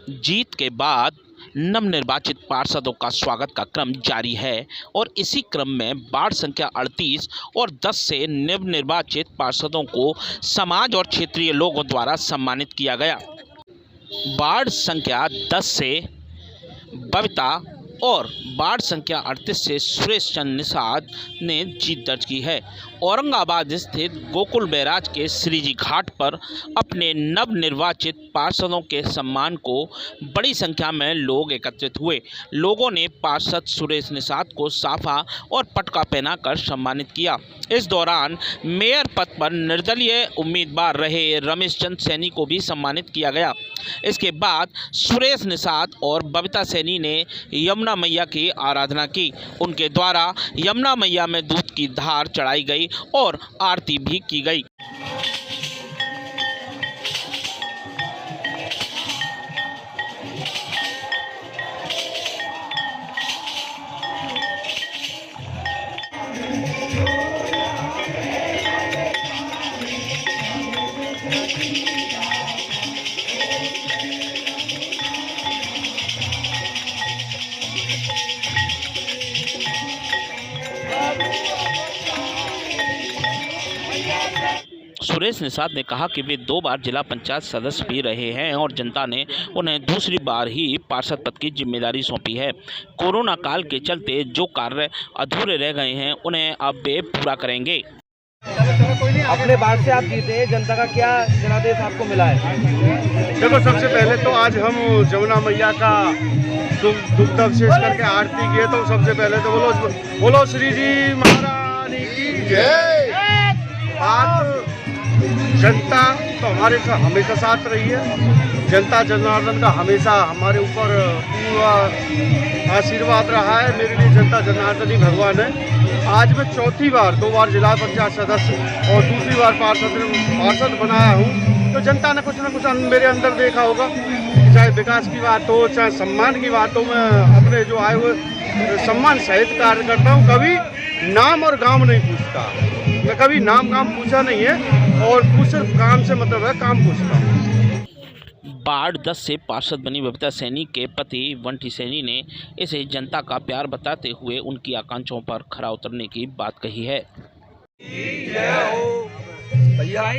जीत के बाद नवनिर्वाचित पार्षदों का स्वागत का क्रम जारी है और इसी क्रम में वार्ड संख्या 38 और 10 से नवनिर्वाचित पार्षदों को समाज और क्षेत्रीय लोगों द्वारा सम्मानित किया गया। वार्ड संख्या 10 से बबीता और वार्ड संख्या 38 से सुरेश चंद्र निषाद ने जीत दर्ज की है। औरंगाबाद स्थित गोकुल बैराज के श्रीजी घाट पर अपने नवनिर्वाचित पार्षदों के सम्मान को बड़ी संख्या में लोग एकत्रित हुए। लोगों ने पार्षद सुरेश निषाद को साफा और पटका पहनाकर सम्मानित किया। इस दौरान मेयर पद पर निर्दलीय उम्मीदवार रहे रमेश चंद्र सैनी को भी सम्मानित किया गया। इसके बाद सुरेश निषाद और बबीता सैनी ने यमुना मैया की आराधना की। उनके द्वारा यमुना मैया में दूध की धार चढ़ाई गई और आरती भी की गई। सुरेश निषाद ने कहा कि वे 2 बार जिला पंचायत सदस्य भी रहे हैं और जनता ने उन्हें दूसरी बार ही पार्षद पद की जिम्मेदारी सौंपी है। कोरोना काल के चलते जो कार्य अधूरे रह गए हैं उन्हें अब वे पूरा करेंगे। अपने वार्ड से आप जीते हैं, जनता का क्या जनादेश आपको मिला है? देखो, सबसे पहले तो आज हम यमुना मैया का दुग्ध अवशेष करके आरती किए, तो सबसे पहले तो बोलो श्री जी महारानी की जय। आज जनता तो हमारे साथ हमेशा साथ रही है। जनता जनार्दन का हमेशा हमारे ऊपर पूरा आशीर्वाद रहा है। मेरे लिए जनता जनार्दन ही भगवान है। आज मैं चौथी बार 2 बार जिला पंचायत सदस्य और दूसरी बार पार्षद बनाया हूँ, तो जनता ने कुछ न कुछ मेरे अंदर देखा होगा। चाहे विकास की बात हो, चाहे सम्मान की बात हो, मैं अपने जो आए हुए सम्मान सहित कार्य करता हूँ। कभी नाम और गांव नहीं पूछता, मैं कभी नाम गांव पूछा नहीं है और सिर्फ काम से मतलब है, काम पूछता हूँ। वार्ड 10 से पार्षद बनी बबीता सैनी के पति वंटी सैनी ने इसे जनता का प्यार बताते हुए उनकी आकांक्षाओं पर खरा उतरने की बात कही है। भैया,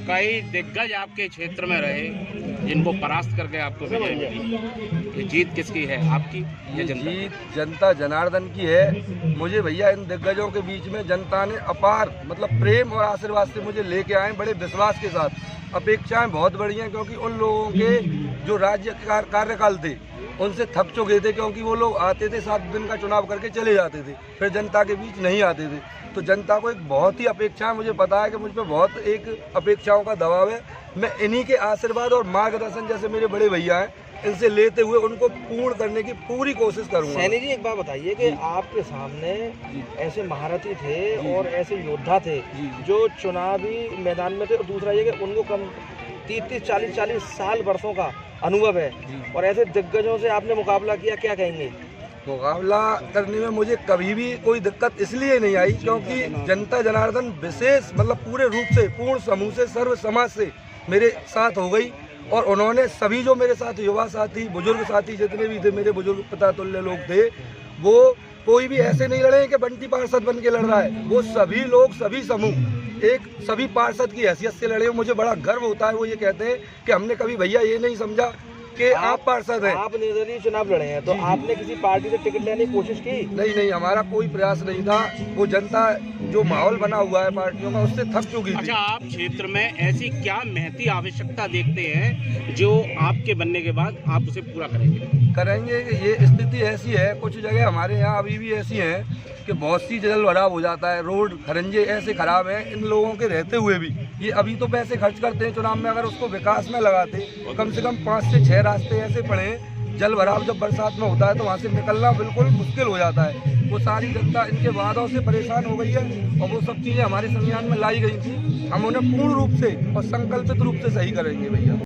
कई दिग्गज आपके क्षेत्र में रहे जिनको परास्त करके आपको विजय मिली। ये जीत किसकी है, आपकी या जनता? जीत जनता जनार्दन की है। मुझे भैया इन दिग्गजों के बीच में जनता ने अपार मतलब प्रेम और आशीर्वाद से मुझे लेके आए, बड़े विश्वास के साथ। अपेक्षाएं बहुत बड़ी हैं, क्योंकि उन लोगों के जो राज्य कार्यकाल थे उनसे थक चुके थे, क्योंकि वो लोग आते थे 7 दिन का चुनाव करके चले जाते थे, फिर जनता के बीच नहीं आते थे। तो जनता को एक बहुत ही अपेक्षा है। मुझे पता है कि मुझ पर बहुत एक अपेक्षाओं का दबाव है। मैं इन्हीं के आशीर्वाद और मार्गदर्शन, जैसे मेरे बड़े भैया हैं, इनसे लेते हुए उनको पूर्ण करने की पूरी कोशिश करूंगा। सैनी जी, एक बात बताइए कि आपके सामने ऐसे महारथी थे और ऐसे योद्धा थे जो चुनावी मैदान में थे, और दूसरा ये कि उनको कम 30-40 साल वर्षों का अनुभव है, और ऐसे दिग्गजों से आपने मुकाबला किया, क्या कहेंगे? मुकाबला करने में मुझे कभी भी कोई दिक्कत इसलिए नहीं आई क्योंकि जनता जनार्दन विशेष मतलब पूरे रूप से, पूर्ण समूह से, सर्व समाज से मेरे साथ हो गई। और उन्होंने सभी जो मेरे साथ युवा साथी, बुजुर्ग साथी जितने भी थे, मेरे बुजुर्ग पिता तुल्य लोग थे, वो कोई भी ऐसे नहीं लड़े कि बंटी पार्षद बन के लड़ रहा है। वो सभी लोग, सभी समूह एक सभी पार्षद की हैसियत से लड़े। मुझे बड़ा गर्व होता है। वो ये कहते हैं कि हमने कभी भैया ये नहीं समझा कि आप पार्षद हैं। आप निर्दलीय चुनाव लड़े हैं, तो आपने किसी पार्टी से टिकट लेने की कोशिश की? नहीं, हमारा कोई प्रयास नहीं था। वो जनता जो माहौल बना हुआ है पार्टियों का, उससे थक चुकी थी। अच्छा, आप क्षेत्र में ऐसी क्या महती आवश्यकता देखते हैं जो आपके बनने के बाद आप उसे पूरा करेंगे? ये स्थिति ऐसी है, कुछ जगह हमारे यहाँ अभी भी ऐसी है कि बहुत सी जल भराव हो जाता है, रोड खरंजे ऐसे खराब हैं। इन लोगों के रहते हुए भी ये अभी तो पैसे खर्च करते हैं चुनाव में, अगर उसको विकास में लगाते, कम से कम 5 से 6 रास्ते ऐसे पड़े। जल भराव जब बरसात में होता है तो वहाँ से निकलना बिल्कुल मुश्किल हो जाता है। वो सारी जनता इनके वादों से परेशान हो गई है, और वो सब चीज़ें हमारे संज्ञान में लाई गई थी। हम उन्हें पूर्ण रूप से और संकल्पित रूप से सही करेंगे भैया।